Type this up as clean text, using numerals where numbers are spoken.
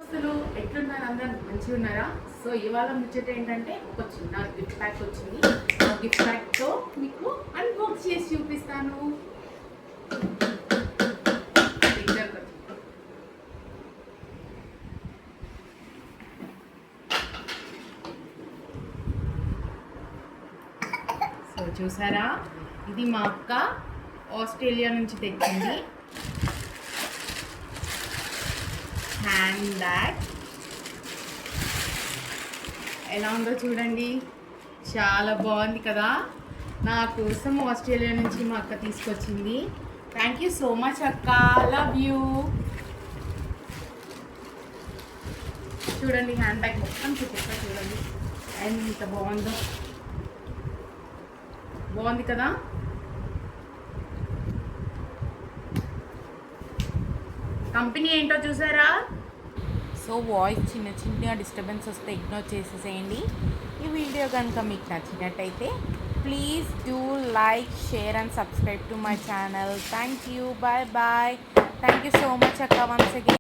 అసలు ఎట్లున్నారు అందరు మంచిగా ఉన్నారా? సో ఇవాళ ముచ్చట ఏంటంటే ఒక చిన్న గిఫ్ట్ ప్యాక్ వచ్చింది. ఆ గిఫ్ట్ ప్యాక్తో మీకు అన్బాక్స్ చేసి చూపిస్తాను. సో చూసారా, ఇది మా అక్క ఆస్ట్రేలియా నుంచి తెచ్చింది హ్యాండ్ బ్యాగ్. ఎలా ఉందో చూడండి, చాలా బాగుంది కదా. నా కోసం ఆస్ట్రేలియా నుంచి మా అక్క తీసుకొచ్చింది. థ్యాంక్ యూ సో మచ్ అక్క, లవ్ యూ. చూడండి హ్యాండ్ బ్యాగ్ మొత్తం చూపిస్తా, చూడండి ఎంత బాగుందో. బాగుంది కదా. కంపెనీ ఏంటో చూసారా? సో వాయిస్ చిన్న చిన్న డిస్టర్బెన్స్ వస్తే ఇగ్నోర్ చేసేసేయండి. ఈ వీడియో కనుక మీకు నచ్చినట్టయితే please do like, share and subscribe to my channel. Thank you, bye bye. Thank you so much అక్క వన్స్ అగైన్.